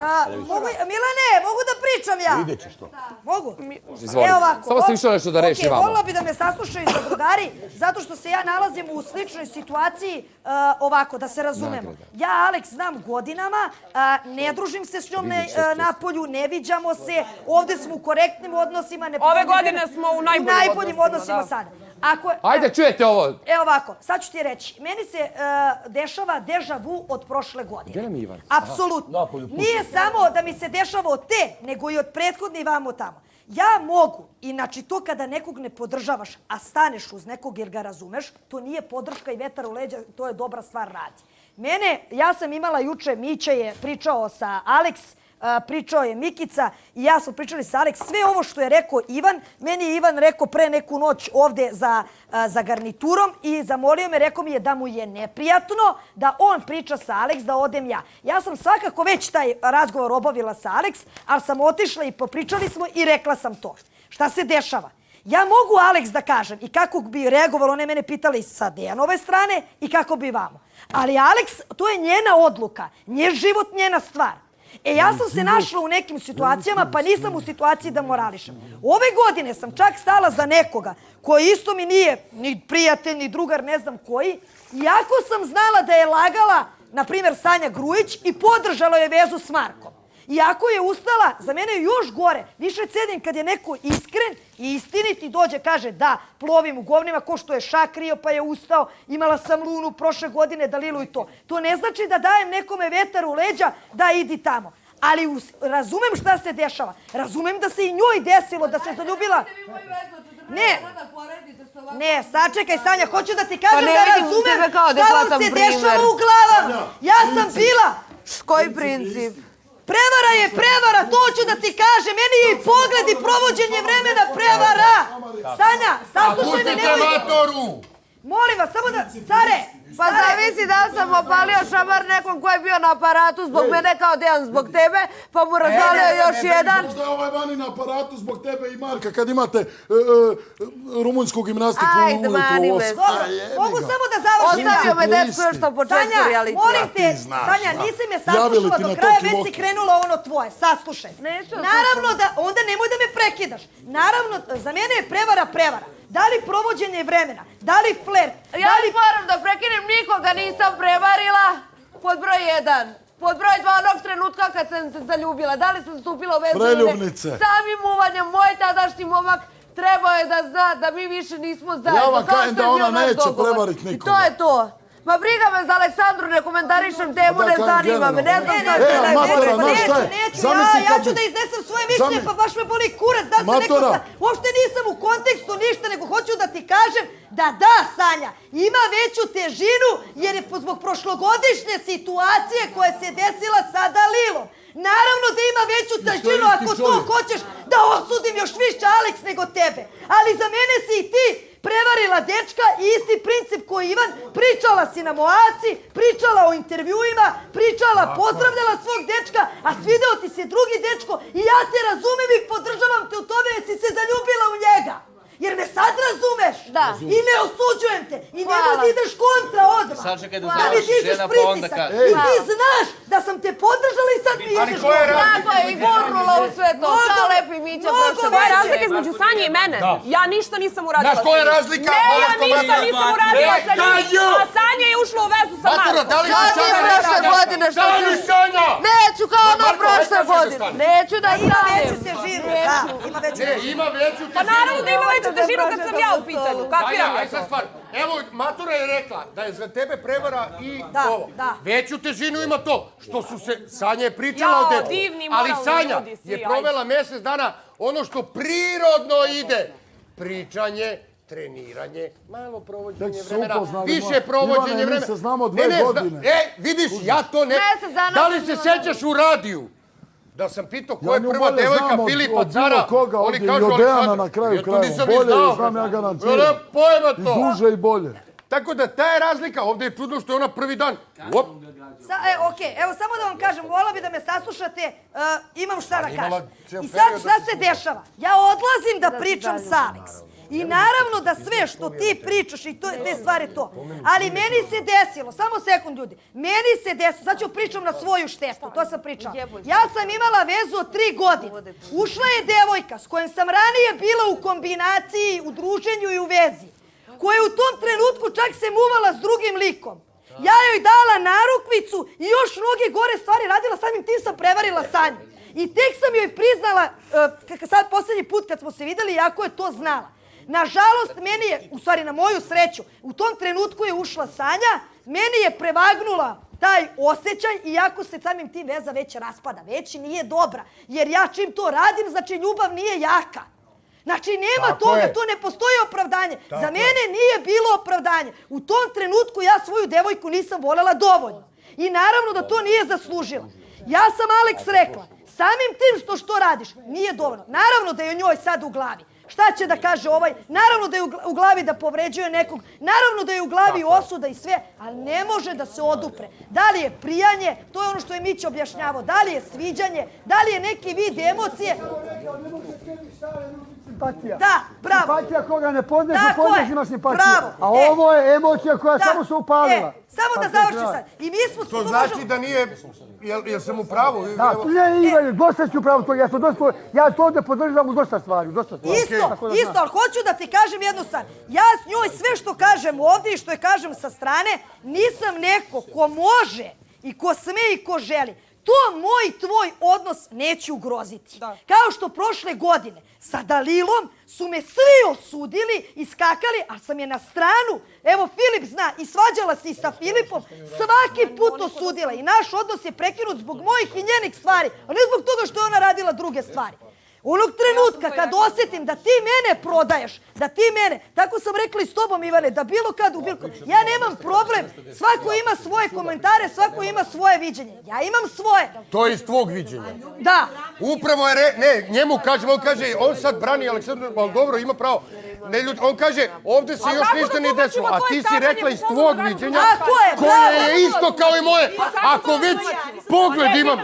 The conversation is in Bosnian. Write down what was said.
Milane, mogu da pričam ja? Ide ćeš to. Mogu? Izvoli. Samo se više nešto da reši vama. Volila bi da me saslušaju zadrugari, zato što se ja nalazim u sličnoj situaciji, ovako, da se razumemo. Ja Aleks znam godinama, ne družim se s njom na polju, ne viđamo se, ovde smo u korektnim odnosima. Ove godine smo u najboljim odnosima sada. Ajde, čujete ovo. Evo ovako, sad ću ti reći. Meni se dešava deja vu od prošle godine. Gdje nam je Ivan? Apsolutno. Nije samo da mi se dešava od te, nego i od prethodne i vamo tamo. Ja mogu, znači to kada nekog ne podržavaš, a staneš uz nekog jer ga razumeš, to nije podrška i vetar u leđa, to je dobra stvar radi. Ja sam imala juče, Mića je pričao sa Aleks, pričao je Mikica i ja smo pričali sa Aleks. Sve ovo što je rekao Ivan, meni je Ivan rekao pre neku noć ovde za garniturom i zamolio me, rekao mi je da mu je neprijatno da on priča sa Aleks, da odem ja. Ja sam svakako već taj razgovor obavila sa Aleks, ali sam otišla i popričali smo i rekla sam to. Šta se dešava? Ja mogu Aleks da kažem i kako bi reagovalo, one mene pitali sa Dejanove strane i kako bi vamo. Ali Aleks, to je njena odluka, njen život, njena stvar. Ja sam se našla u nekim situacijama, pa nisam u situaciji da morališem. Ove godine sam čak stala za nekoga koji isto mi nije ni prijatelj, ni drugar, ne znam koji, iako sam znala da je lagala, na primjer, Sanja Grujić i podržala je vezu s Markom. Iako je ustala, za mene je još gore. Više cenim kad je neko iskren i istinit i dođe, kaže da, plovim u govnima, ko što je šakrio pa je ustao, imala sam lunu prošle godine, Dalilu i to. To ne znači da dajem nekome vetar u leđa da idi tamo. Ali razumem šta se dešava. Razumem da se i njoj desilo, da se zaljubila. Ne, sačekaj Sanja, hoću da ti kažem da razumem šta vam se dešava u glavama. Ja sam bila. Koji princip? Prevara je prevara, to ću da ti kažem. Meni je i pogled i provođenje vremena prevara. Sanja, saslušaj me, nemoj... Molim vas, samo da... Care! Pa zavisi da li sam opalio šamar nekom ko je bio na aparatu zbog mene kao Dejan zbog tebe, pa mu razvalio još jedan. Možda je ovaj vani na aparatu zbog tebe i Marka kad imate rumunjsku gimnastiku ujutru u 8. Mogu samo da završim. Ostavio me dečko još na početku realitija. Molim te, Sanja, nisi me saslušala do kraja, već si krenula ono tvoje. Saslušaj. Naravno da, onda nemoj da me prekidaš. Naravno, za mene je prevara prevara. Da li provođenje vremena, da li flert, ja moram da prekinem, nikoga nisam prevarila. Pod broj 1. Pod broj 2 onog trenutka kad sam se zaljubila. Da li sam stupila u vezu? Preljubnice. Samim uvanjem, moj tadašnji momak trebao je da zna da mi više nismo zajedno. Ja vam kajem da ona neće prevarit nikoga. I to je to. Ma briga me za Aleksandru, ne komentarišem temu, ne zanima me, ne znam šta se neću, ja ću da iznesem svoje mišljenje, pa baš me boli kurac, da se neko... Uopšte nisam u kontekstu ništa, nego hoću da ti kažem da, Sanja, ima veću težinu, jer je zbog prošlogodišnje situacije koja se desila sa Dalilom. Naravno da ima veću težinu ako to hoćeš da osudim još više Aleks nego tebe, ali za mene si i ti prevarila dečka i isti princip koji Ivan, pričala si na Moaci, pričala o intervjuima, pričala, pozdravljala svog dečka, a svideo ti se drugi dečko i ja te razumem i podržavam te u tome jer si se zaljubila u njega. Jer me sad razumeš? Da. I ne osuđujem te. I nemoj da ideš kontra odmah. Sačekaj da završiš jedna pa onda kad... I ti znaš da sam te podržala i sad mi ideš kontra. Tako je, i gurnula u sve to. Kao lepi Mića prošle. Koja je razlika između Sanje i mene? Ja ništa nisam uradila. Znaš koja je razlika? Ne, ja ništa nisam uradila sa njim. A Sanja je ušla u vezu sa Markom. Da li si Sanja prošle godine što si... Neću kao ona prošle godine. Neću da ima veću težinu. Ima veću težinu. Ima veću težinu. Pa naravno da ima veću težinu kad sam ja u pitanju. Kapiram ja to. Evo, Matura je rekla da je za tebe prevara i ovo. Veću težinu ima to što su se, Sanja je pričala o debu. Ali Sanja je provela mjesec dana ono što prirodno ide. Pričanje, treniranje, malo provođenje vremena, više provođenje vremena. Ivane, mi se znamo 2 godine. Vidiš, ja to ne... Da li se sećaš u radiju? Da sam pitao ko je prva devojka Filipa Cara, oni kažu Aleksandra. Na kraju krajeva, bolje je, znam ja ga na cijelu. I duže i bolje. Tako da ta je razlika, ovdje je čudno što je ona prvi dan. Okej, evo samo da vam kažem, volila bi da me saslušate, imam šta da kažem. I sad šta se dešava? Ja odlazim da pričam sa Aleks. I naravno da sve što ti pričaš i te stvari to. Ali meni se desilo, samo sekund ljudi, meni se desilo, sad ću pričam na svoju štetu, to sam pričala. Ja sam imala vezu od 3 godine. Ušla je devojka s kojom sam ranije bila u kombinaciji, u druženju i u vezi, koja je u tom trenutku čak se muvala s drugim likom. Ja joj dala narukvicu i još mnoge gore stvari radila, samim tim sam prevarila Sanju. I tek sam joj priznala, sad posljednji put kad smo se vidjeli, iako je to znala. Nažalost, meni je, u stvari na moju sreću, u tom trenutku je ušla Sanja, meni je prevagnula taj osjećaj, iako se samim tim veza već raspada, već nije dobra. Jer ja čim to radim, znači ljubav nije jaka. Znači nema toga, to ne postoji opravdanje. Za mene nije bilo opravdanje. U tom trenutku ja svoju devojku nisam voljela dovoljno. I naravno da to nije zaslužila. Ja sam Aleks rekla, samim tim što radiš, nije dovoljno. Naravno da je njoj sad u glavi. Šta će da kaže ovaj? Naravno da je u glavi da povređuje nekog. Naravno da je u glavi osuda i sve, ali ne može da se odupre. Da li je prijanje, to je ono što je Mić objašnjavao. Da li je sviđanje, da li je neki vid emocije. Da, bravo. Simpatija koga ne poznaš, ima simpatiju. Bravo. A ovo je emocija koja samo se upalila. Samo da završim sad. I mi smo to znači da nije, jel sam u pravu? Da, ne, dosta ću pravo toga. Ja to ovdje podržavam u dosta stvari. Isto, ali hoću da ti kažem jednu stvar. Ja s njoj sve što kažem ovdje i što je kažem sa strane, nisam neko ko može i ko sme i ko želi. To moj i tvoj odnos neće ugroziti. Kao što prošle godine sa Dalilom su me svi osudili i skakali, a sam je na stranu, evo Filip zna, i svađala se i sa Filipom, svaki put osudila i naš odnos je prekinut zbog mojih i njenih stvari, a ne zbog toga što je ona radila druge stvari. Onog trenutka kad osjetim da ti mene prodaješ, da ti mene, tako sam rekla i s tobom Ivane, da bilo kad u bilo... Ja nemam problem, svako ima svoje komentare, svako ima svoje viđenje. Ja imam svoje. To je iz tvog viđenja. Da. Upravo je, ne, njemu kažem, on kaže, on sad brani Aleksandru, ali dobro, ima pravo. Ne, ljudi, on kaže, ovdje se još ništa nije desilo, a ti si rekla iz tvog viđenja, koje je isto kao i moje. Ako već pogled imam,